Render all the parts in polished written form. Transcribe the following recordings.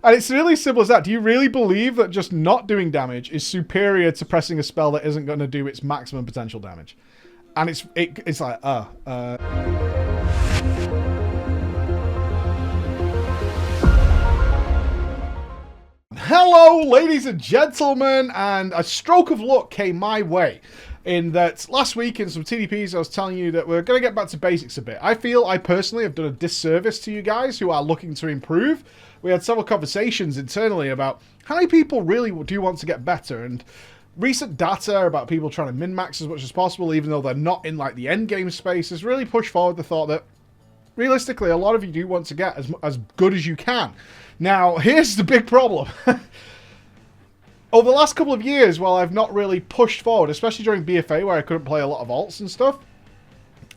And it's really simple as that. Do you really believe that just not doing damage is superior to pressing a spell that isn't going to do its maximum potential damage? And it's like, Hello, ladies and gentlemen, and a stroke of luck came my way. In that last week in some TDPs, I was telling you that we're going to get back to basics a bit. I feel I personally have done a disservice to you guys who are looking to improve. We had several conversations internally about how many people really do want to get better, and recent data about people trying to min-max as much as possible, even though they're not in like the end game space, has really pushed forward the thought that realistically, a lot of you do want to get as good as you can. Now, here's the big problem. Over the last couple of years, while I've not really pushed forward, especially during BFA where I couldn't play a lot of alts and stuff,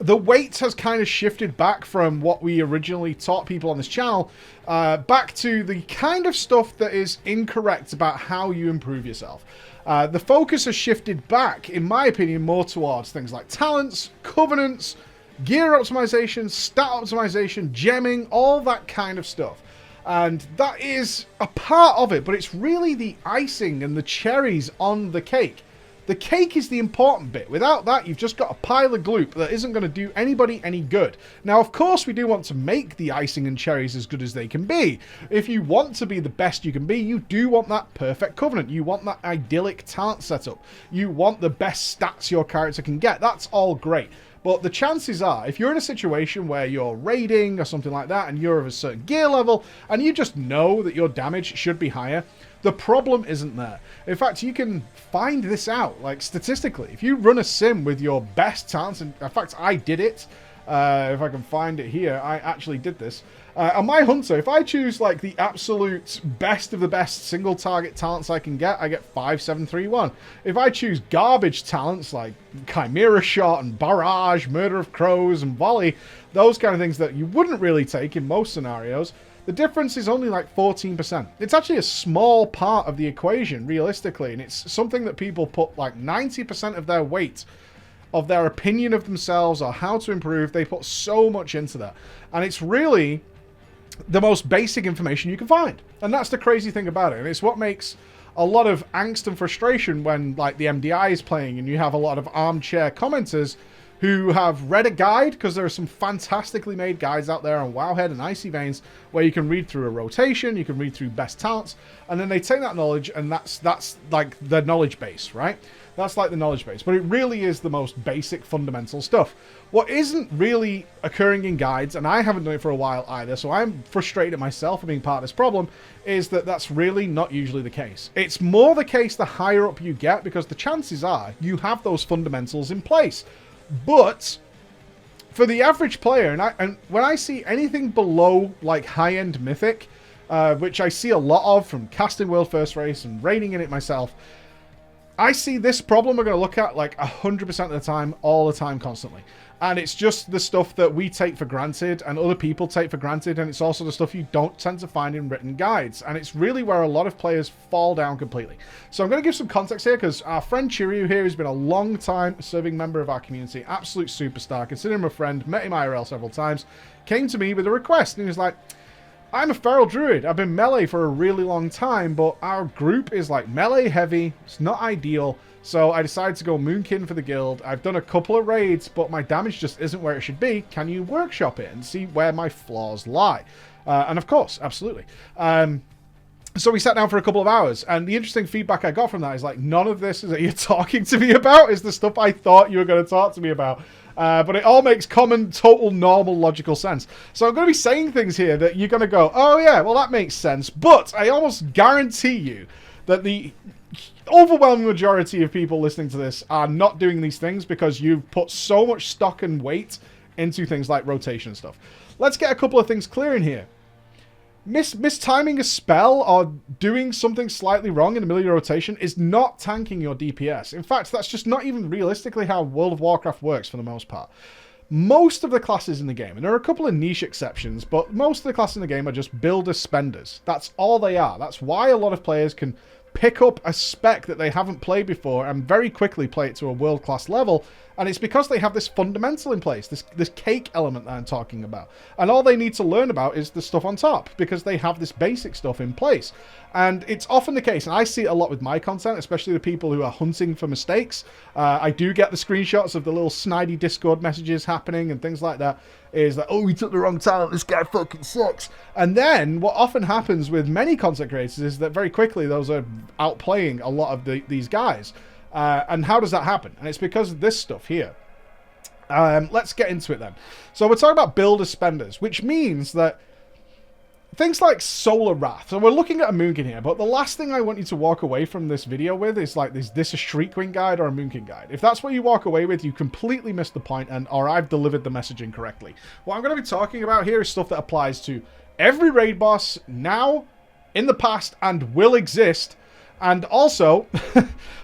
the weight has kind of shifted back from what we originally taught people on this channel, back to the kind of stuff that is incorrect about how you improve yourself. The focus has shifted back, in my opinion, more towards things like talents, covenants, gear optimization, stat optimization, gemming, all that kind of stuff. And that is a part of it, but it's really the icing and the cherries on the cake. The cake is the important bit. Without that, you've just got a pile of gloop that isn't going to do anybody any good. Now, of course, we do want to make the icing and cherries as good as they can be. If you want to be the best you can be, you do want that perfect covenant. You want that idyllic talent setup. You want the best stats your character can get. That's all great. But the chances are, if you're in a situation where you're raiding or something like that and you're of a certain gear level and you just know that your damage should be higher, the problem isn't there. In fact, you can find this out, like statistically. If you run a sim with your best talents, and in fact, I did it. If I can find it here, I actually did this. On my Hunter, if I choose like the absolute best of the best single target talents I can get, I get 5-7-3-1. If I choose garbage talents like Chimera Shot and Barrage, Murder of Crows and Volley, those kind of things that you wouldn't really take in most scenarios, the difference is only like 14%. It's actually a small part of the equation, realistically, and it's something that people put like 90% of their weight of their opinion of themselves or how to improve. They put so much into that. And it's really the most basic information you can find. And that's the crazy thing about it. And it's what makes a lot of angst and frustration when like the MDI is playing and you have a lot of armchair commenters who have read a guide, because there are some fantastically made guides out there on Wowhead and Icy Veins where you can read through a rotation, you can read through best talents, and then they take that knowledge and that's like the knowledge base, right? That's like the knowledge base, but it really is the most basic fundamental stuff. What isn't really occurring in guides, and I haven't done it for a while either, so I'm frustrated at myself for being part of this problem, is that that's really not usually the case. It's more the case the higher up you get, because the chances are you have those fundamentals in place. But for the average player, and when I see anything below like high-end Mythic, which I see a lot of from casting World First Race and raiding in it myself, I see this problem we're going to look at like 100% of the time, all the time, constantly. And it's just the stuff that we take for granted and other people take for granted, and it's also the stuff you don't tend to find in written guides. And it's really where a lot of players fall down completely. So I'm going to give some context here, because our friend Chirriu here has been a long time serving member of our community, absolute superstar, consider him a friend, met him IRL several times, came to me with a request, and he was like, I'm a feral druid. I've been melee for a really long time, but our group is like melee heavy. It's not ideal. So I decided to go Moonkin for the guild. I've done a couple of raids, but my damage just isn't where it should be. Can you workshop it and see where my flaws lie? And of course, absolutely. So we sat down for a couple of hours, and the interesting feedback I got from that is like, none of this that you're talking to me about is the stuff I thought you were going to talk to me about. But it all makes common, total, normal, logical sense. So I'm going to be saying things here that you're going to go, oh yeah, well that makes sense. But I almost guarantee you that the overwhelming majority of people listening to this are not doing these things because you've put so much stock and weight into things like rotation and stuff. Let's get a couple of things clear in here. Mistiming a spell or doing something slightly wrong in the middle of your rotation is not tanking your DPS. In fact, that's just not even realistically how World of Warcraft works for the most part. Most of the classes in the game, and there are a couple of niche exceptions, but most of the classes in the game are just builder spenders. That's all they are. That's why a lot of players can pick up a spec that they haven't played before and very quickly play it to a world-class level. And it's because they have this fundamental in place, this cake element that I'm talking about. And all they need to learn about is the stuff on top, because they have this basic stuff in place. And it's often the case, and I see it a lot with my content, especially the people who are hunting for mistakes. I do get the screenshots of the little snidey Discord messages happening and things like that. Is that, oh, we took the wrong talent, this guy fucking sucks. And then what often happens with many content creators is that very quickly those are outplaying a lot of these guys. And how does that happen? And it's because of this stuff here. Let's get into it then. So we're talking about builder spenders, which means that things like Solar Wrath. So we're looking at a Moonkin here, but the last thing I want you to walk away from this video with is like, is this a Shriekwing guide or a Moonkin guide? If that's what you walk away with, you completely missed the point, or I've delivered the message incorrectly. What I'm going to be talking about here is stuff that applies to every raid boss now, in the past, and will exist. And also,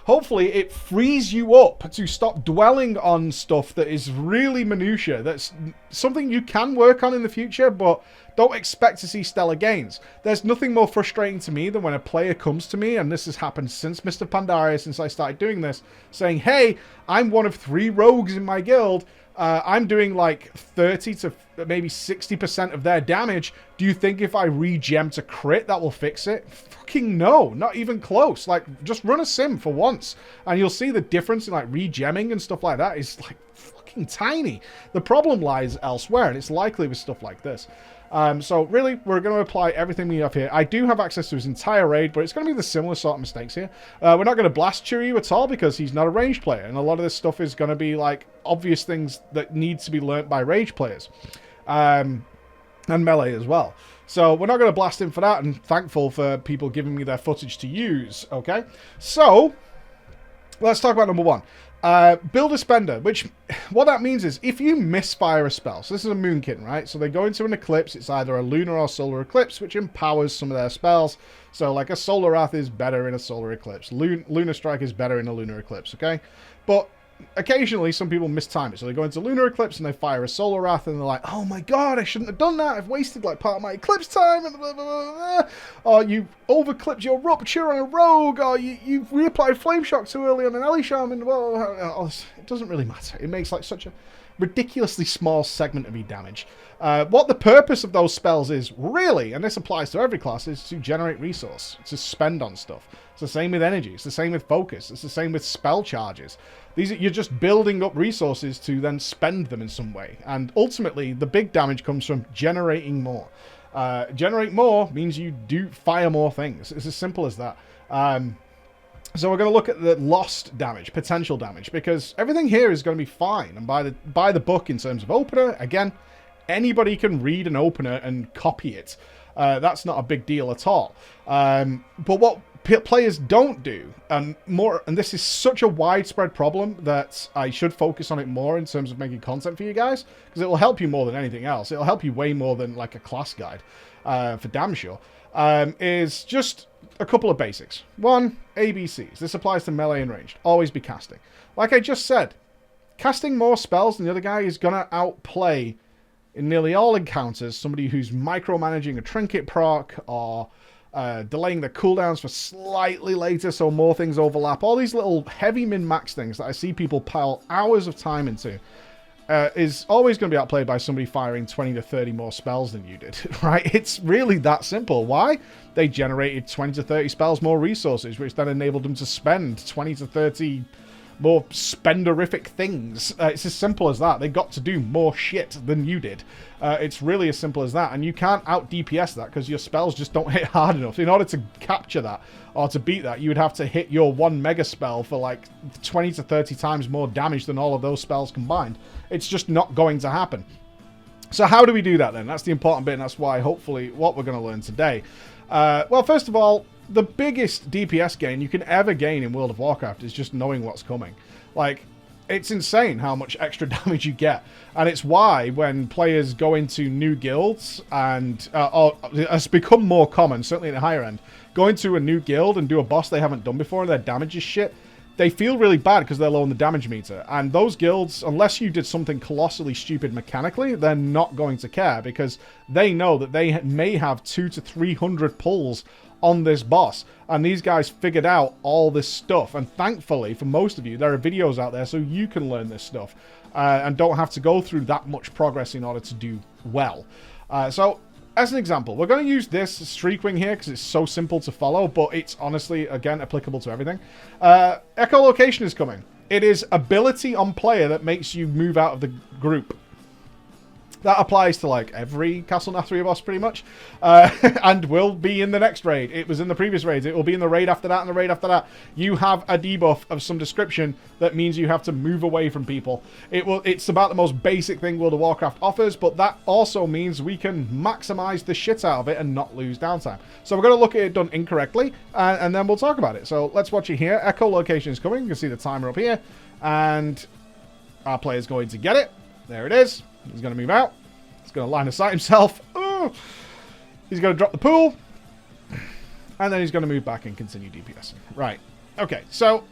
hopefully it frees you up to stop dwelling on stuff that is really minutiae. That's something you can work on in the future, but don't expect to see stellar gains. There's nothing more frustrating to me than when a player comes to me, and this has happened since Mr. Pandaria, since I started doing this, saying, hey, I'm one of 3 rogues in my guild. I'm doing like 30 to maybe 60% of their damage. Do you think if I regem to crit, that will fix it? Fucking no, not even close. Like, just run a sim for once, and you'll see the difference in like regemming and stuff like that is like fucking tiny. The problem lies elsewhere, and it's likely with stuff like this. So really, we're going to apply everything we have here. I do have access to his entire raid, but it's going to be the similar sort of mistakes here. We're not going to blast Chirriu at all because he's not a ranged player, and a lot of this stuff is going to be like obvious things that need to be learnt by ranged players, and melee as well. So we're not going to blast him for that, and thankful for people giving me their footage to use. Okay, so let's talk about number 1. Builder spender, which what that means is if you misfire a spell, so this is a Moonkin, right? So they go into an eclipse, it's either a lunar or solar eclipse, which empowers some of their spells. So like a Solar Wrath is better in a solar eclipse, Lunar Strike is better in a lunar eclipse, okay? But occasionally some people mistime it, so they go into lunar eclipse and they fire a Solar Wrath and they're like, oh my god, I shouldn't have done that, I've wasted like part of my eclipse time, and blah, blah, blah, blah. Or you overclipped your rupture on a rogue, or you reapplied flame shock too early on an Elisham, and well, it doesn't really matter. It makes like such a ridiculously small segment of your damage. What the purpose of those spells is really, and this applies to every class, is to generate resource, to spend on stuff. It's the same with energy, it's the same with focus, it's the same with spell charges. You're just building up resources to then spend them in some way. And ultimately, the big damage comes from generating more. Generate more means you do fire more things. It's as simple as that. So we're going to look at the lost damage, potential damage, because everything here is going to be fine. And by the book in terms of opener, again, anybody can read an opener and copy it. That's not a big deal at all. But what players don't do, and this is such a widespread problem that I should focus on it more in terms of making content for you guys, because it will help you more than anything else. It'll help you way more than like a class guide, for damn sure, is just a couple of basics. 1, ABCs. This applies to melee and ranged. Always be casting. Like I just said, casting more spells than the other guy is going to outplay, in nearly all encounters, somebody who's micromanaging a trinket proc, or delaying the cooldowns for slightly later so more things overlap. All these little heavy min-max things that I see people pile hours of time into is always going to be outplayed by somebody firing 20 to 30 more spells than you did, right? It's really that simple. Why? They generated 20 to 30 spells more resources, which then enabled them to spend 20 to 30 more spenderific things. It's as simple as that. They got to do more shit than you did. It's really as simple as that. And you can't out DPS that because your spells just don't hit hard enough. In order to capture that or to beat that, you would have to hit your 1 mega spell for like 20 to 30 times more damage than all of those spells combined. It's just not going to happen. So how do we do that then? That's the important bit, and that's why hopefully what we're going to learn today. Well, first of all, the biggest DPS gain you can ever gain in World of Warcraft is just knowing what's coming. Like, it's insane how much extra damage you get. And it's why when players go into new guilds, and it's become more common, certainly in the higher end, go into a new guild and do a boss they haven't done before and their damage is shit, they feel really bad because they're low on the damage meter. And those guilds, unless you did something colossally stupid mechanically, they're not going to care because they know that they may have 200 to 300 pulls on this boss. And these guys figured out all this stuff. And thankfully, for most of you, there are videos out there so you can learn this stuff and don't have to go through that much progress in order to do well. So, as an example, we're going to use this streak wing here because it's so simple to follow, but it's honestly, again, applicable to everything. Echolocation is coming. It is ability on player that makes you move out of the group. That applies to, like, every Castle Nathria boss, pretty much. And will be in the next raid. It was in the previous raids. It will be in the raid after that and the raid after that. You have a debuff of some description that means you have to move away from people. It's about the most basic thing World of Warcraft offers, but that also means we can maximize the shit out of it and not lose downtime. So we're going to look at it done incorrectly, and then we'll talk about it. So let's watch it here. Echolocation is coming. You can see the timer up here. And our player's going to get it. There it is. He's going to move out. He's going to line of sight himself. Oh. He's going to drop the pool. And then he's going to move back and continue DPSing. Right. Okay. So,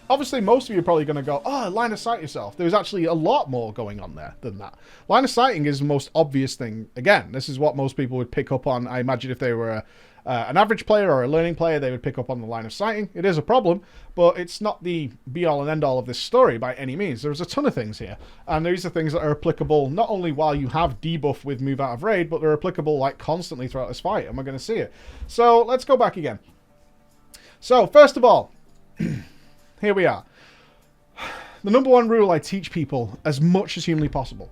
obviously, most of you are probably going to go, oh, line of sight yourself. There's actually a lot more going on there than that. Line of sighting is the most obvious thing. Again, this is what most people would pick up on. I imagine if they were an average player or a learning player, they would pick up on the line of sighting. It is a problem, but it's not the be-all and end-all of this story by any means. There's a ton of things here, and these are things that are applicable not only while you have debuff with move out of raid, but they're applicable like constantly throughout this fight, and we're going to see it. So let's go back again. So first of all, here we are. The number one rule I teach people as much as humanly possible: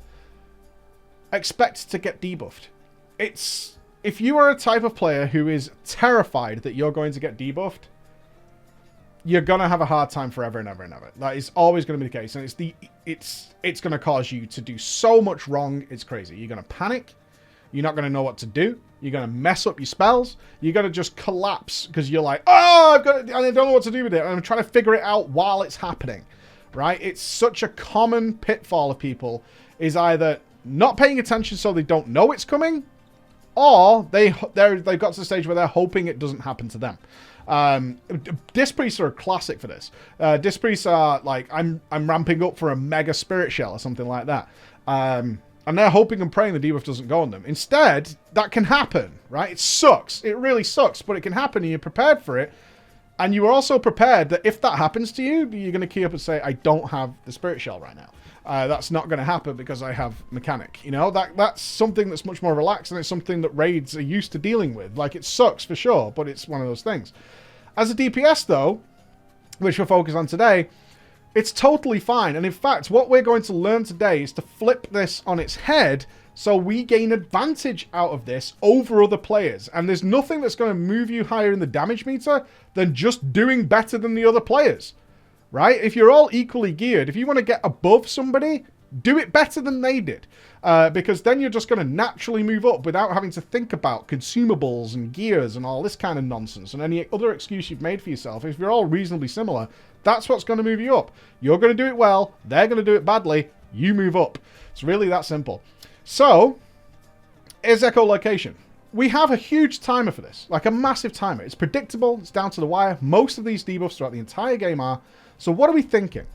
expect to get debuffed. If you are a type of player who is terrified that you're going to get debuffed, you're going to have a hard time forever and ever and ever. That is always going to be the case. And it's going to cause you to do so much wrong. It's crazy. You're going to panic. You're not going to know what to do. You're going to mess up your spells. You're going to just collapse because you're like, oh, I don't know what to do with it. And I'm trying to figure it out while it's happening, right? It's such a common pitfall of people is either not paying attention so they don't know it's coming, or they've got to the stage where they're hoping it doesn't happen to them. Disc priests are a classic for this. Disc priests are like, I'm ramping up for a mega spirit shell or something like that. And they're hoping and praying the debuff doesn't go on them. Instead, that can happen, right? It sucks. It really sucks, but it can happen and you're prepared for it. And you are also prepared that if that happens to you, you're going to key up and say, I don't have the spirit shell right now. That's not going to happen because I have mechanic. You know, that's something that's much more relaxed, and it's something that raids are used to dealing with. Like, it sucks for sure, but it's one of those things. As a DPS, though, which we'll focus on today, it's totally fine. And in fact, what we're going to learn today is to flip this on its head so we gain advantage out of this over other players. And there's nothing that's going to move you higher in the damage meter than just doing better than the other players. Right? If you're all equally geared, if you want to get above somebody, do it better than they did. Because then you're just going to naturally move up without having to think about consumables and gears and all this kind of nonsense and any other excuse you've made for yourself. If you're all reasonably similar, that's what's going to move you up. You're going to do it well. They're going to do it badly. You move up. It's really that simple. So, is echolocation. We have a huge timer for this. Like a massive timer. It's predictable. It's down to the wire. Most of these debuffs throughout the entire game are. So what are we thinking?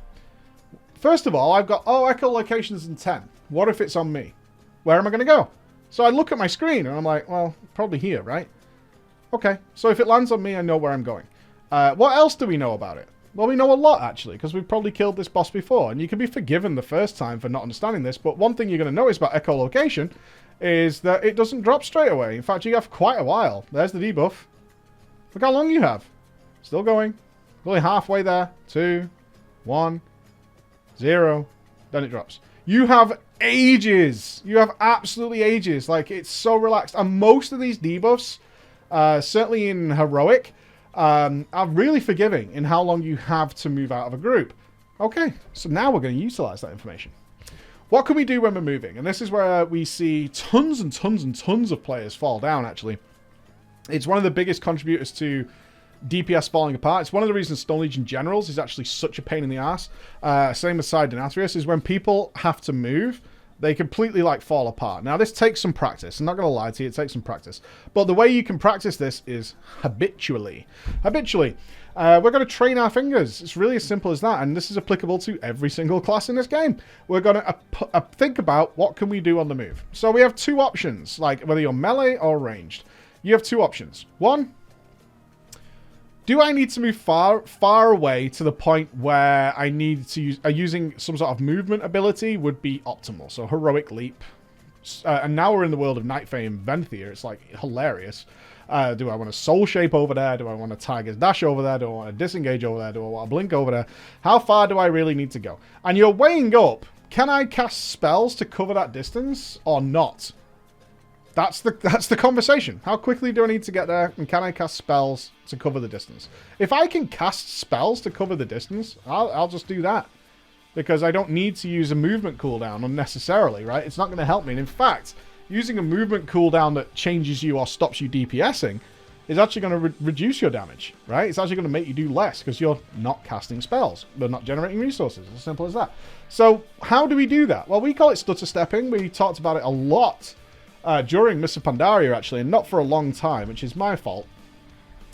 First of all, I've got, echolocation's in 10. What if it's on me? Where am I going to go? So I look at my screen and I'm like, well, probably here, right? Okay, so if it lands on me, I know where I'm going. What else do we know about it? Well, we know a lot, actually, because we've probably killed this boss before. And you can be forgiven the first time for not understanding this. But one thing you're going to notice about echolocation is that it doesn't drop straight away. In fact, you have quite a while. There's the debuff. Look how long you have. Still going. Only halfway there. 2, 1, 0. Then it drops. You have ages. You have absolutely ages. Like, it's so relaxed. And most of these debuffs, certainly in Heroic, are really forgiving in how long you have to move out of a group. Okay, so now we're going to utilize that information. What can we do when we're moving? And this is where we see tons and tons and tons of players fall down, actually. It's one of the biggest contributors to DPS falling apart. It's one of the reasons Stone Legion Generals is actually such a pain in the ass. Same as Side Denathrius, is when people have to move, they completely like fall apart. Now this takes some practice. I'm not going to lie to you, it takes some practice. But the way you can practice this is habitually. We're going to train our fingers. It's really as simple as that, and this is applicable to every single class in this game. We're going to think about what can we do on the move. So we have two options, like whether you're melee or ranged. You have two options. One, do I need to move far away to the point where I need to use using some sort of movement ability would be optimal. So heroic leap. And now we're in the world of Nightfey and Venthia. It's like hilarious. Do I want to soul shape over there? Do I want to Tiger's Dash over there? Do I want to disengage over there? Do I want to blink over there? How far do I really need to go? And you're weighing up, can I cast spells to cover that distance or not? That's the conversation. How quickly do I need to get there? And can I cast spells to cover the distance? If I can cast spells to cover the distance, I'll just do that. Because I don't need to use a movement cooldown unnecessarily, right? It's not going to help me. And in fact, using a movement cooldown that changes you or stops you DPSing is actually going to reduce your damage, right? It's actually going to make you do less because you're not casting spells. They're not generating resources. As simple as that. So how do we do that? Well, we call it stutter stepping. We talked about it a lot during Mr. Pandaria, actually, and not for a long time, which is my fault.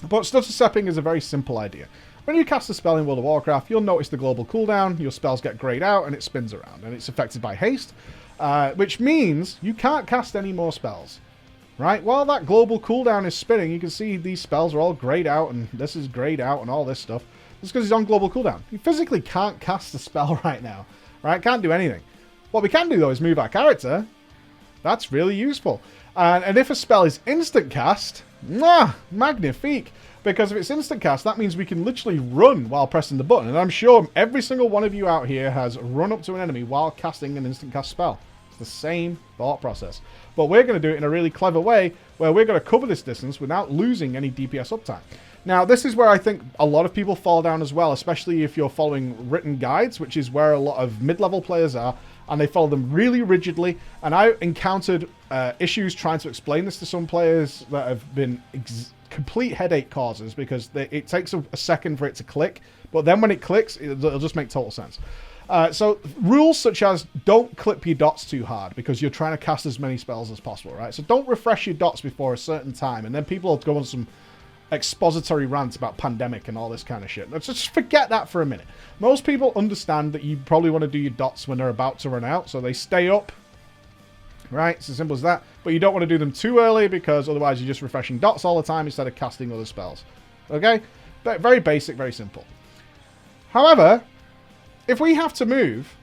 But stutter stepping is a very simple idea. When you cast a spell in World of Warcraft, you'll notice the global cooldown, your spells get grayed out, and it spins around. And it's affected by haste, which means you can't cast any more spells. Right? While that global cooldown is spinning, you can see these spells are all grayed out, and this is grayed out, and all this stuff. It's because it's on global cooldown. You physically can't cast a spell right now. Right? Can't do anything. What we can do, though, is move our character. That's really useful. And if a spell is instant cast, magnifique. Because if it's instant cast, that means we can literally run while pressing the button. And I'm sure every single one of you out here has run up to an enemy while casting an instant cast spell. It's the same thought process. But we're going to do it in a really clever way where we're going to cover this distance without losing any DPS uptime. Now, this is where I think a lot of people fall down as well, especially if you're following written guides, which is where a lot of mid-level players are, and they follow them really rigidly. And I encountered issues trying to explain this to some players that have been complete headache causes because it takes a second for it to click, but then when it clicks, it'll just make total sense. So rules such as don't clip your dots too hard because you're trying to cast as many spells as possible, right? So don't refresh your dots before a certain time, and then people will go on some expository rants about pandemic and all this kind of shit. Let's just forget that for a minute. Most people understand that you probably want to do your dots when they're about to run out, so they stay up. Right? It's as simple as that. But you don't want to do them too early because otherwise you're just refreshing dots all the time instead of casting other spells. Okay? But very basic, very simple. However, if we have to move,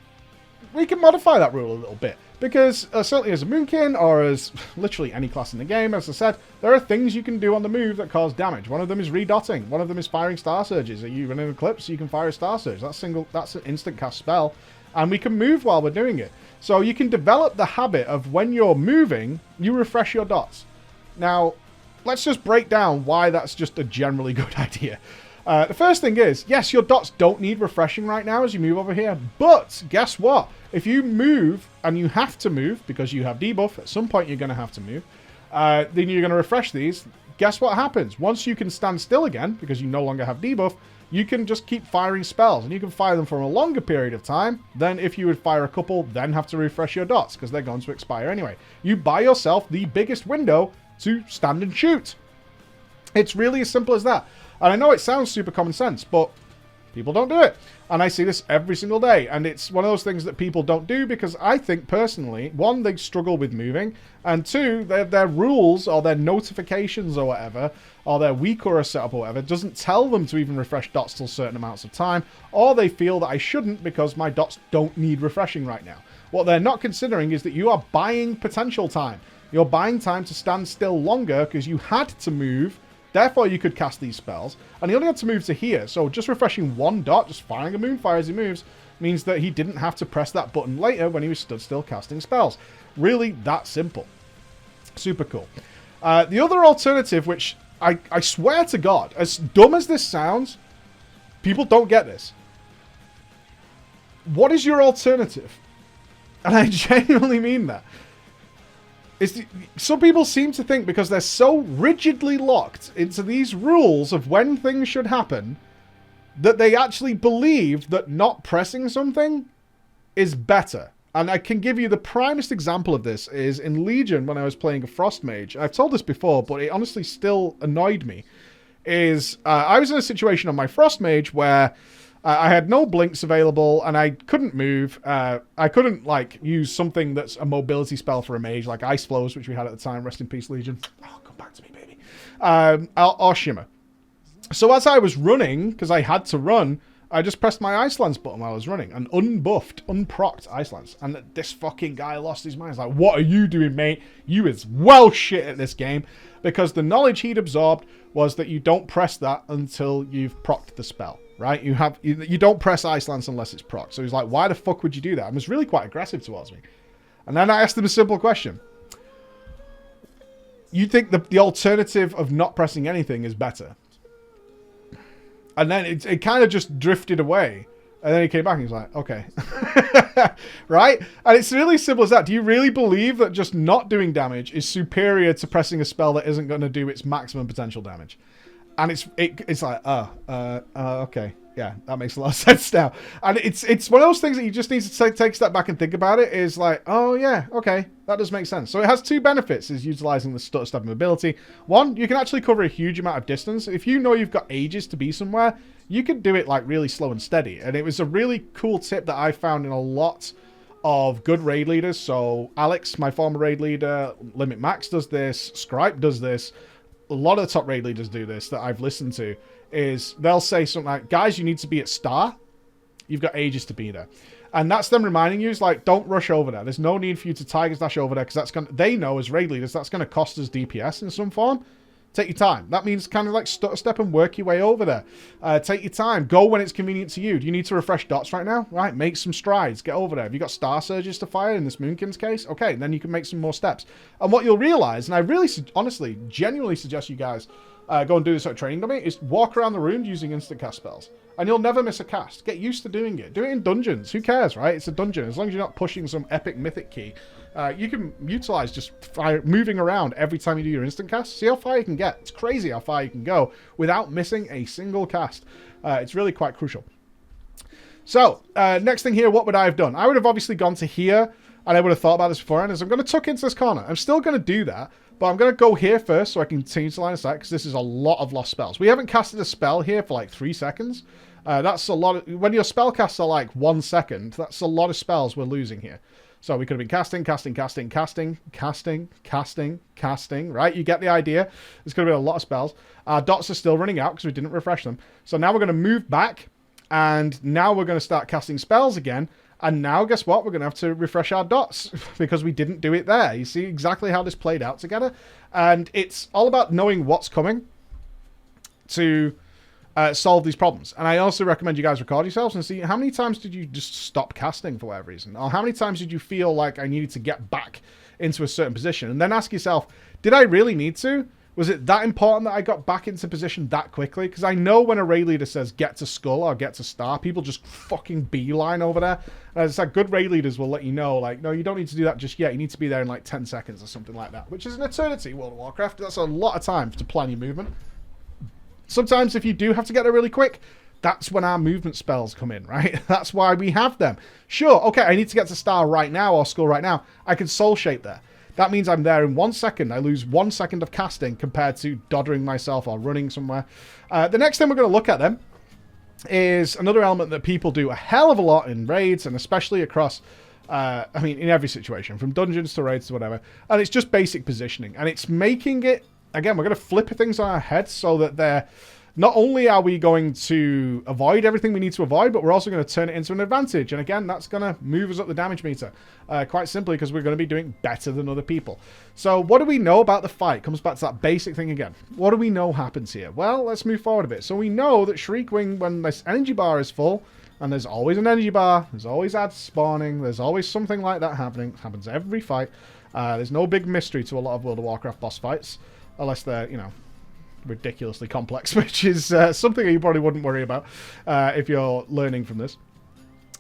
we can modify that rule a little bit. Because certainly as a Moonkin or as literally any class in the game, as I said, there are things you can do on the move that cause damage. One of them is redotting. One of them is firing Star Surges. Are you running Eclipse? You can fire a Star Surge. That's an instant cast spell. And we can move while we're doing it. So you can develop the habit of when you're moving, you refresh your dots. Now, let's just break down why that's just a generally good idea. The first thing is, yes, your dots don't need refreshing right now as you move over here. But guess what? If you move, and you have to move because you have debuff, at some point you're going to have to move, then you're going to refresh these. Guess what happens? Once you can stand still again, because you no longer have debuff, you can just keep firing spells, and you can fire them for a longer period of time than if you would fire a couple, then have to refresh your dots, because they're going to expire anyway. You buy yourself the biggest window to stand and shoot. It's really as simple as that. And I know it sounds super common sense, but people don't do it. And I see this every single day. And it's one of those things that people don't do because I think personally, one, they struggle with moving. And two, their rules or their notifications or whatever, or their weak-aura setup or whatever, doesn't tell them to even refresh dots till certain amounts of time. Or they feel that I shouldn't because my dots don't need refreshing right now. What they're not considering is that you are buying potential time. You're buying time to stand still longer because you had to move. Therefore, you could cast these spells. And he only had to move to here. So just refreshing one dot, just firing a Moonfire as he moves, means that he didn't have to press that button later when he was stood still casting spells. Really that simple. Super cool. The other alternative, which I swear to God, as dumb as this sounds, people don't get this. What is your alternative? And I genuinely mean that. Some people seem to think because they're so rigidly locked into these rules of when things should happen that they actually believe that not pressing something is better. And I can give you the primest example of this is in Legion when I was playing a Frost Mage. I've told this before, but it honestly still annoyed me. is I was in a situation on my Frost Mage where I had no blinks available and I couldn't move. I couldn't like use something that's a mobility spell for a mage like Ice Flows, which we had at the time. Rest in peace, Legion. Oh, come back to me, baby. Or Shimmer. So as I was running, because I had to run, I just pressed my Ice Lance button while I was running. An unbuffed, unprocced Ice Lance. And this fucking guy lost his mind. He's like, what are you doing, mate? You is well shit at this game. Because the knowledge he'd absorbed was that you don't press that until you've procced the spell, right? You don't press Ice Lance unless it's procced. So he's like, why the fuck would you do that? And was really quite aggressive towards me. And then I asked him a simple question. You think the alternative of not pressing anything is better? And then it kind of just drifted away. And then he came back and he was like, okay. Right? And it's really simple as that. Do you really believe that just not doing damage is superior to pressing a spell that isn't going to do its maximum potential damage? And it's like, okay. Yeah, that makes a lot of sense now. And it's one of those things that you just need to take a step back and think about it. Is like, oh yeah, okay, that does make sense. So it has two benefits, is utilizing the stutter step ability. One, you can actually cover a huge amount of distance. If you know you've got ages to be somewhere, you could do it like really slow and steady. And it was a really cool tip that I found in a lot of good raid leaders. So Alex, my former raid leader, Limit Max does this, Scripe does this. A lot of the top raid leaders do this that I've listened to. Is they'll say something like, guys, you need to be at star. You've got ages to be there. And that's them reminding you, is like, don't rush over there. There's no need for you to Tiger's Dash over there, because that's going to, they know as raid leaders, that's going to cost us DPS in some form. Take your time. That means kind of like stutter step and work your way over there. Take your time. Go when it's convenient to you. Do you need to refresh dots right now? Right, make some strides. Get over there. Have you got star surges to fire in this Moonkin's case? Okay, then you can make some more steps. And what you'll realize, and I really, honestly, genuinely suggest you guys go and do this at a training dummy, is walk around the room using instant cast spells. And you'll never miss a cast. Get used to doing it. Do it in dungeons. Who cares, right? It's a dungeon. As long as you're not pushing some epic mythic key, you can utilize just moving around every time you do your instant cast. See how far you can get. It's crazy how far you can go without missing a single cast. It's really quite crucial. So, next thing here, what would I have done? I would have obviously gone to here, and I would have thought about this beforehand, is I'm going to tuck into this corner. I'm still going to do that, but I'm going to go here first so I can continue to line of sight, because this is a lot of lost spells. We haven't casted a spell here for like 3 seconds. That's a lot of, when your spell casts are like 1 second, that's a lot of spells we're losing here. So we could have been casting, right? You get the idea. There's going to be a lot of spells. Our dots are still running out because we didn't refresh them. So now we're going to move back, and now we're going to start casting spells again. And now, guess what? We're going to have to refresh our dots because we didn't do it there. You see exactly how this played out together? And it's all about knowing what's coming to solve these problems. And I also recommend you guys record yourselves and see how many times did you just stop casting for whatever reason? Or how many times did you feel like I needed to get back into a certain position? And then ask yourself, did I really need to? Was it that important that I got back into position that quickly? Because I know when a raid leader says get to skull or get to star, people just fucking beeline over there. And it's like, good raid leaders will let you know, like, no, you don't need to do that just yet. You need to be there in like 10 seconds or something like that, which is an eternity, World of Warcraft. That's a lot of time to plan your movement. Sometimes if you do have to get there really quick, that's when our movement spells come in, right? That's why we have them. Sure, okay, I need to get to star right now or skull right now. I can soul shape there. That means I'm there in 1 second. I lose 1 second of casting compared to doddering myself or running somewhere. The next thing we're going to look at then is another element that people do a hell of a lot in raids, and especially across, I mean, in every situation, from dungeons to raids to whatever. And it's just basic positioning. And it's making it, again, we're going to flip things on our heads so that they're, not only are we going to avoid everything we need to avoid, but we're also going to turn it into an advantage. And again, that's going to move us up the damage meter. Quite simply because we're going to be doing better than other people. So what do we know about the fight? Comes back to that basic thing again. What do we know happens here? Well, let's move forward a bit. So we know that Shriekwing, when this energy bar is full, and there's always an energy bar, there's always ads spawning, there's always something like that happening. It happens every fight. There's no big mystery to a lot of World of Warcraft boss fights, unless they're, you know, ridiculously complex, which is something that you probably wouldn't worry about if you're learning from this.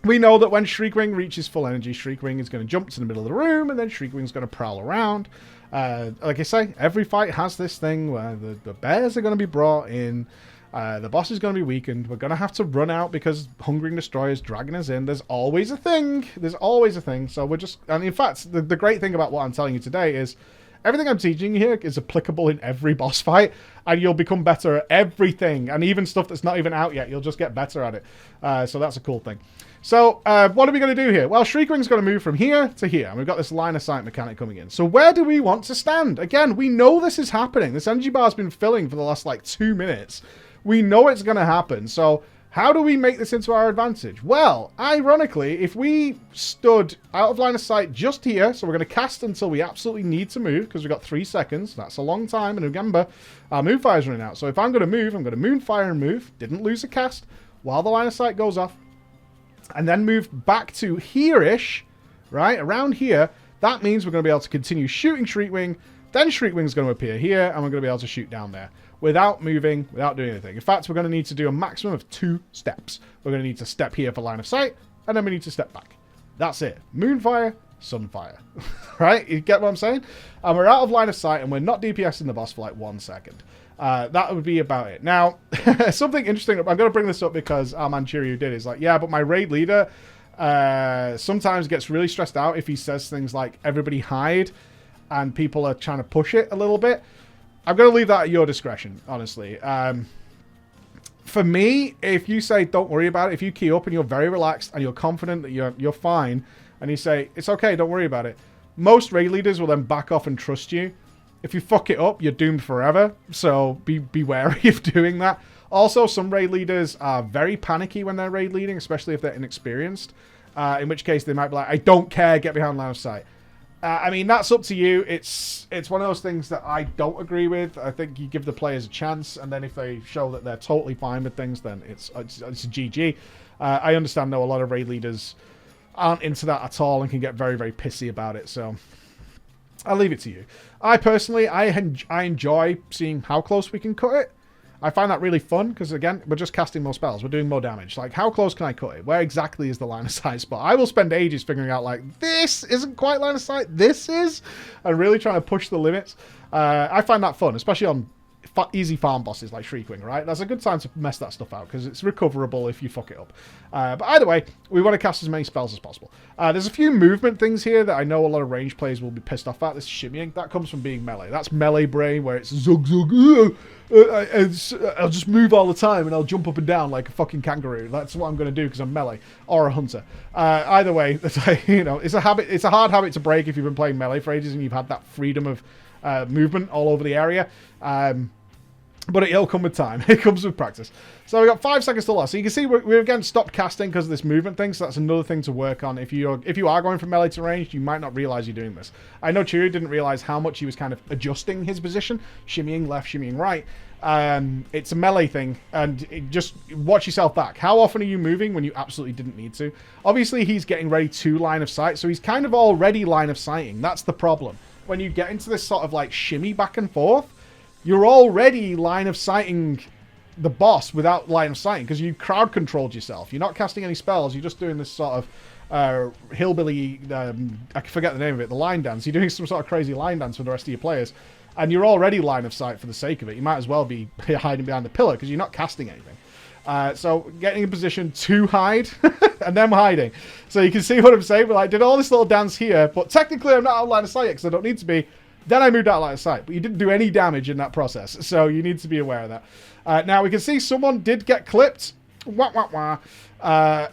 We know that when Shriekwing reaches full energy, Shriekwing is going to jump to the middle of the room, and then Shriekwing's going to prowl around. Like I say, every fight has this thing where the bears are going to be brought in, the boss is going to be weakened, we're going to have to run out because Hungering Destroyer is dragging us in. There's always a thing. There's always a thing. So we're just... And in fact, the great thing about what I'm telling you today is Everything I'm teaching you here is applicable in every boss fight, and you'll become better at everything, and even stuff that's not even out yet, you'll just get better at it. So that's a cool thing. So what are we going to do here? Well, Shrieking's going to move from here to here, and we've got this line of sight mechanic coming in. So where do we want to stand? Again, we know this is happening. This energy bar's been filling for the last, like, 2 minutes. We know it's going to happen, so how do we make this into our advantage? Well, ironically, if we stood out of line of sight just here, so we're going to cast until we absolutely need to move, because we've got 3 seconds. That's a long time, and remember, our Moonfire's running out. So if I'm going to move, I'm going to Moonfire and move. Didn't lose a cast while the line of sight goes off. And then move back to here-ish, right, around here. That means we're going to be able to continue shooting Shriekwing. Then Shrieking's going to appear here, and we're going to be able to shoot down there without moving, without doing anything. In fact, we're going to need to do a maximum of 2 steps. We're going to need to step here for line of sight, and then we need to step back. That's it. Moonfire, Sunfire. Right? You get what I'm saying? And we're out of line of sight, and we're not DPSing the boss for like 1 second. That would be about it. Now, something interesting, I'm going to bring this up because our man Chirriu did, is like, yeah, but my raid leader sometimes gets really stressed out if he says things like, everybody hide, and people are trying to push it a little bit. I'm going to leave that at your discretion, honestly. For me, if you say, don't worry about it, if you key up and you're very relaxed and you're confident that you're fine, and you say, it's okay, don't worry about it, most raid leaders will then back off and trust you. If you fuck it up, you're doomed forever, so be wary of doing that. Also, some raid leaders are very panicky when they're raid leading, especially if they're inexperienced, in which case they might be like, I don't care, get behind line of sight. I mean, that's up to you. It's one of those things that I don't agree with. I think you give the players a chance, and then if they show that they're totally fine with things, then it's a GG. I understand, though, a lot of raid leaders aren't into that at all and can get very, very pissy about it, so I'll leave it to you. I personally, I enjoy seeing how close we can cut it. I find that really fun because, again, we're just casting more spells. We're doing more damage. Like, how close can I cut it? Where exactly is the line of sight spot? I will spend ages figuring out, like, this isn't quite line of sight. This is. And really trying to push the limits. I find that fun, especially on easy farm bosses like Shriekwing, right? That's a good time to mess that stuff out because it's recoverable if you fuck it up. But either way, we want to cast as many spells as possible. There's a few movement things here that I know a lot of range players will be pissed off at. This shimmying, that comes from being melee. That's melee brain where it's zug zug. I'll just move all the time and I'll jump up and down like a fucking kangaroo. That's what I'm going to do because I'm melee or a hunter. Either way, you know, it's a habit. It's a hard habit to break if you've been playing melee for ages and you've had that freedom of movement all over the area. But it'll come with time. It comes with practice. So we've got 5 seconds to last. So you can see we're again stopped casting because of this movement thing. So that's another thing to work on. If you are going from melee to ranged, you might not realize you're doing this. I know Chirriu didn't realize how much he was kind of adjusting his position, shimmying left, shimmying right. It's a melee thing, and just watch yourself back. How often are you moving when you absolutely didn't need to? Obviously, he's getting ready to line of sight, so he's kind of already line of sighting. That's the problem. When you get into this sort of like shimmy back and forth, you're already line of sighting the boss without line of sighting because you crowd controlled yourself. You're not casting any spells. You're just doing this sort of hillbilly, I forget the name of it, the line dance. You're doing some sort of crazy line dance with the rest of your players. And you're already line of sight for the sake of it. You might as well be hiding behind the pillar because you're not casting anything. So getting in position to hide and then hiding. So you can see what I'm saying. But I did all this little dance here, but technically I'm not out of line of sight because I don't need to be. Then I moved out of line of sight, but you didn't do any damage in that process, so you need to be aware of that. Now, we can see someone did get clipped. Wah, wah, wah.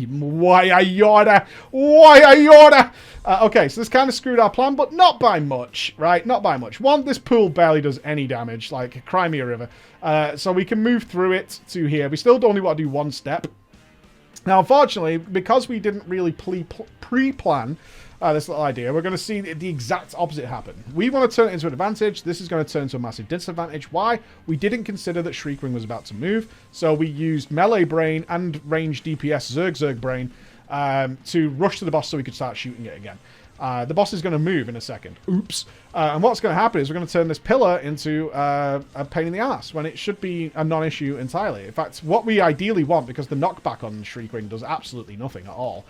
Why I Yoda? Why I Yoda? Okay, so this kind of screwed our plan, but not by much, right? Not by much. One, this pool barely does any damage, like Crimea River. So we can move through it to here. We still only want to do 1 step. Now, unfortunately, because we didn't really pre-plan this little idea, we're going to see the exact opposite happen. We want to turn it into an advantage. This is going to turn into a massive disadvantage. Why? We didn't consider that Shriekwing was about to move, so we used melee brain and range DPS Zerg brain to rush to the boss so we could start shooting it again. The boss is going to move in a second. Oops. And what's going to happen is we're going to turn this pillar into a pain in the ass when it should be a non-issue entirely. In fact, what we ideally want, because the knockback on Shriekwing does absolutely nothing at all,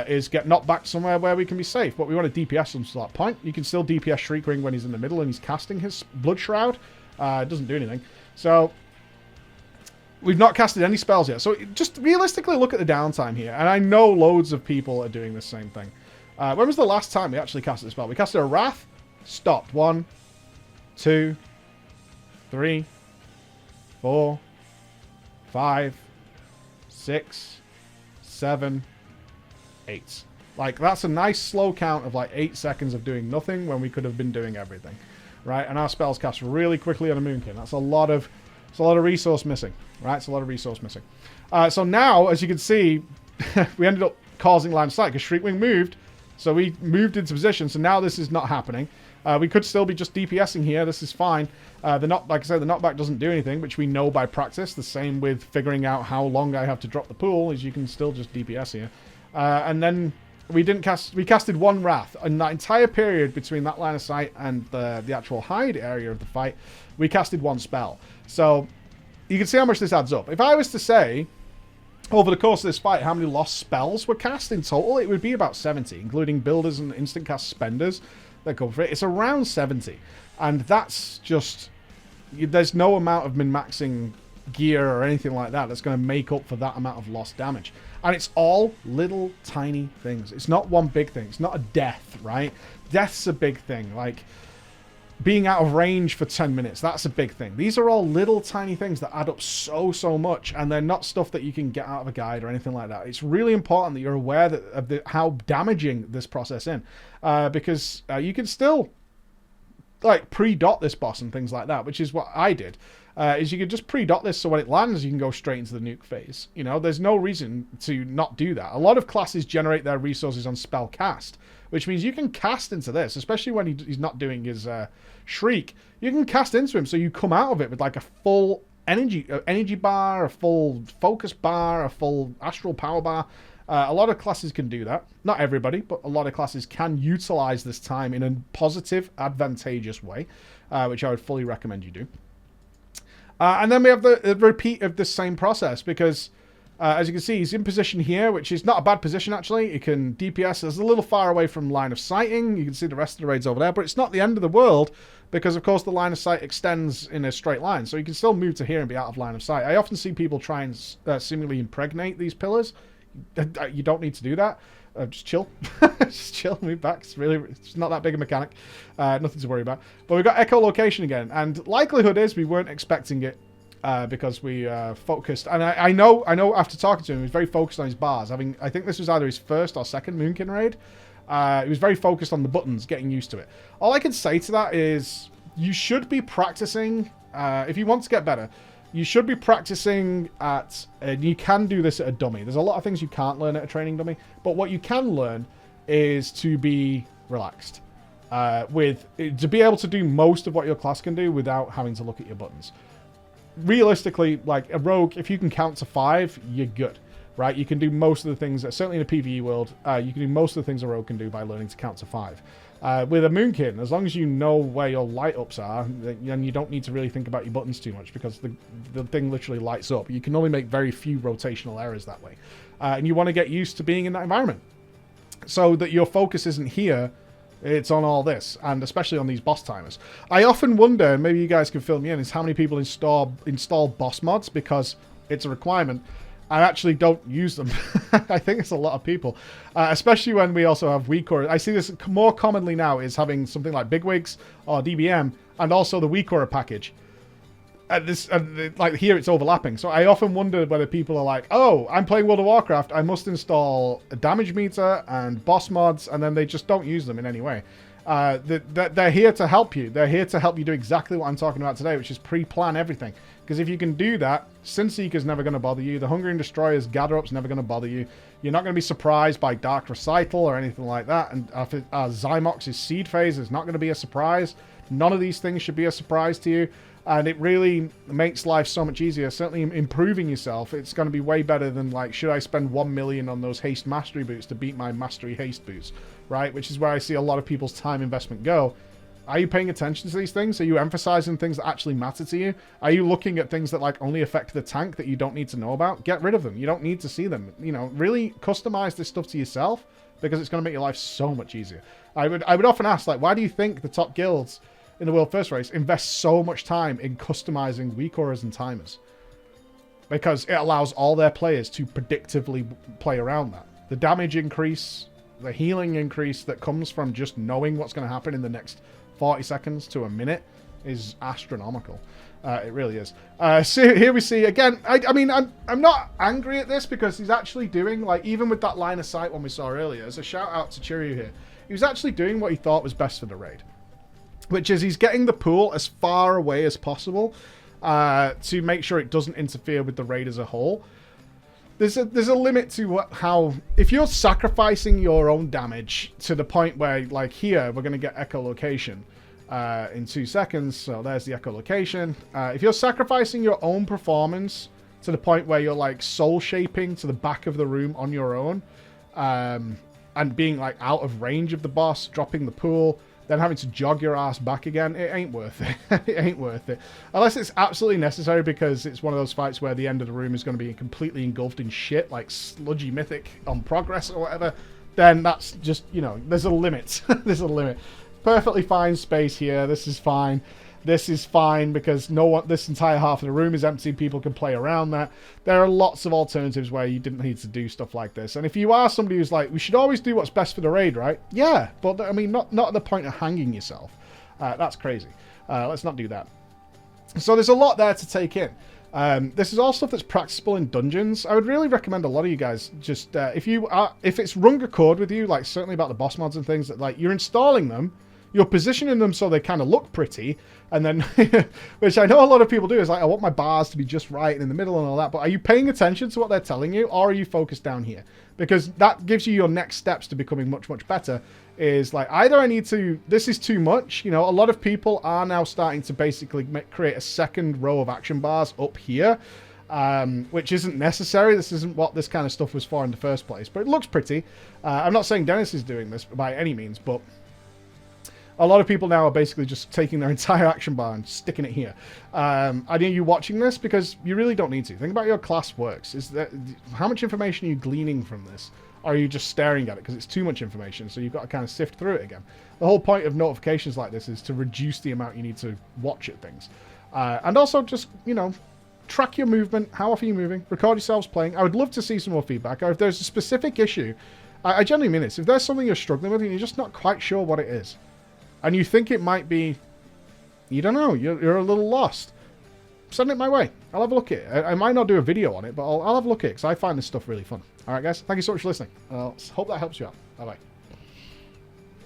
is get knocked back somewhere where we can be safe. But we want to DPS him to that point. You can still DPS Shriekwing when he's in the middle and he's casting his Blood Shroud. It doesn't do anything. So we've not casted any spells yet. So just realistically look at the downtime here. And I know loads of people are doing the same thing. When was the last time we actually casted a spell? We casted a Wrath, stopped. 1, 2, 3, 4, 5, 6, 7, 8. Like, that's a nice slow count of like 8 seconds of doing nothing when we could have been doing everything, right? And our spells cast really quickly on a Moonkin. That's a lot of resource missing, right? It's a lot of resource missing. So now, as you can see, we ended up causing line of sight because Shriekwing moved. So we moved into position. So now this is not happening. We could still be just DPSing here. This is fine. Like I said, the knockback doesn't do anything, which we know by practice. The same with figuring out how long I have to drop the pool, is you can still just DPS here. And then we casted 1 Wrath. In that entire period between that line of sight and the actual hide area of the fight, we casted 1 spell. So you can see how much this adds up. If I was to say, over the course of this fight, how many lost spells were cast in total, it would be about 70, including builders and instant cast spenders that go for it. It's around 70. And that's just... There's no amount of min-maxing gear or anything like that that's going to make up for that amount of lost damage. And it's all little tiny things. It's not one big thing. It's not a death, right? Death's a big thing. Like, being out of range for 10 minutes, that's a big thing. These are all little tiny things that add up so much, and they're not stuff that you can get out of a guide or anything like that. It's really important that you're aware of how damaging this process is, because you can still like pre-dot this boss and things like that, which is what I did. Is you can just pre-dot this so when it lands you can go straight into the nuke phase. You know, there's no reason to not do that. A lot of classes generate their resources on spell cast, which means you can cast into this, especially when he's not doing his shriek. You can cast into him so you come out of it with like a full energy bar, a full focus bar, a full astral power bar. A lot of classes can do that. Not everybody, but a lot of classes can utilize this time in a positive, advantageous way, which I would fully recommend you do. And then we have the repeat of the same process because, as you can see, he's in position here, which is not a bad position, actually. He can DPS. It's a little far away from line of sighting. You can see the rest of the raids over there, but it's not the end of the world because, of course, the line of sight extends in a straight line. So you can still move to here and be out of line of sight. I often see people try and seemingly impregnate these pillars. You don't need to do that. Just chill. Just chill, move back. It's not that big a mechanic. Nothing to worry about. But we've got echolocation again. And likelihood is we weren't expecting it because we focused. And I know after talking to him, he was very focused on his bars. I think this was either his first or second Moonkin raid. He was very focused on the buttons, getting used to it. All I can say to that is you should be practicing, if you want to get better, you should be practicing at, and you can do this at a dummy. There's a lot of things you can't learn at a training dummy, but what you can learn is to be relaxed. To be able to do most of what your class can do without having to look at your buttons. Realistically, like a rogue, if you can count to 5, you're good, right? You can do most of the things, certainly in a PvE world, you can do most of the things a rogue can do by learning to count to 5. With a Moonkin, as long as you know where your light ups are, then you don't need to really think about your buttons too much because the thing literally lights up. You can only make very few rotational errors that way. And you want to get used to being in that environment so that your focus isn't here, it's on all this, and especially on these boss timers. I often wonder, and maybe you guys can fill me in, is how many people install boss mods because it's a requirement. I actually don't use them. I think it's a lot of people, especially when we also have weak aura. I see this more commonly now is having something like Bigwigs or DBM and also the weak aura package. Like here it's overlapping. So I often wonder whether people are like, oh, I'm playing World of Warcraft, I must install a damage meter and boss mods, and then they just don't use them in any way. They're here to help you. They're here to help you do exactly what I'm talking about today, which is pre-plan everything. Because if you can do that, Sin Seeker's never going to bother you. The Hungering Destroyer's Gather Up's never going to bother you. You're not going to be surprised by Dark Recital or anything like that. And Zymox's Seed Phase is not going to be a surprise. None of these things should be a surprise to you. And it really makes life so much easier. Certainly improving yourself, it's going to be way better than, like, should I spend 1 million on those haste mastery boots to beat my mastery haste boots, right? Which is where I see a lot of people's time investment go. Are you paying attention to these things? Are you emphasizing things that actually matter to you? Are you looking at things that, like, only affect the tank that you don't need to know about? Get rid of them. You don't need to see them. You know, really customize this stuff to yourself because it's going to make your life so much easier. I would often ask, like, why do you think the top guilds in the World First Race invest so much time in customizing weak auras and timers? Because it allows all their players to predictively play around that. The damage increase, the healing increase that comes from just knowing what's going to happen in the next 40 seconds to a minute is astronomical. It really is. So here we see again. I mean, I'm not angry at this because he's actually doing, like, even with that line of sight one we saw earlier. As a shout out to Chirriu here, he was actually doing what he thought was best for the raid, which is he's getting the pool as far away as possible to make sure it doesn't interfere with the raid as a whole. There's a limit to how, if you're sacrificing your own damage to the point where, like here, we're going to get echolocation in 2 seconds. So there's the echolocation. If you're sacrificing your own performance to the point where you're like soul shaping to the back of the room on your own, and being like out of range of the boss, dropping the pool, then having to jog your ass back again, it ain't worth it. It ain't worth it. Unless it's absolutely necessary because it's one of those fights where the end of the room is going to be completely engulfed in shit, like sludgy mythic on progress or whatever, then that's just, you know, there's a limit. There's a limit. Perfectly fine space here. This is fine. This is fine because this entire half of the room is empty. People can play around that. There are lots of alternatives where you didn't need to do stuff like this. And if you are somebody who's like, we should always do what's best for the raid, right? Yeah, but I mean, not at the point of hanging yourself. That's crazy. Let's not do that. So there's a lot there to take in. This is all stuff that's practicable in dungeons. I would really recommend a lot of you guys just, if it's rung a chord with you, like certainly about the boss mods and things, that like you're installing them, you're positioning them so they kind of look pretty, and then, which I know a lot of people do, is like, I want my bars to be just right and in the middle and all that, but are you paying attention to what they're telling you, or are you focused down here? Because that gives you your next steps to becoming much, much better, is like, either I need to, this is too much, you know, a lot of people are now starting to basically create a second row of action bars up here, which isn't necessary. This isn't what this kind of stuff was for in the first place, but it looks pretty. I'm not saying Dennis is doing this by any means, but a lot of people now are basically just taking their entire action bar and sticking it here. I know you watching this because you really don't need to. Think about your class works. How much information are you gleaning from this? Or are you just staring at it because it's too much information, so you've got to kind of sift through it again? The whole point of notifications like this is to reduce the amount you need to watch at things. And also just, you know, track your movement. How often are you moving? Record yourselves playing. I would love to see some more feedback. Or if there's a specific issue, I genuinely mean this. If there's something you're struggling with and you're just not quite sure what it is, and you think it might be, you don't know, you're a little lost, send it my way. I'll have a look at it. I might not do a video on it, but I'll have a look at it because I find this stuff really fun. All right, guys, thank you so much for listening. Hope that helps you out. Bye-bye.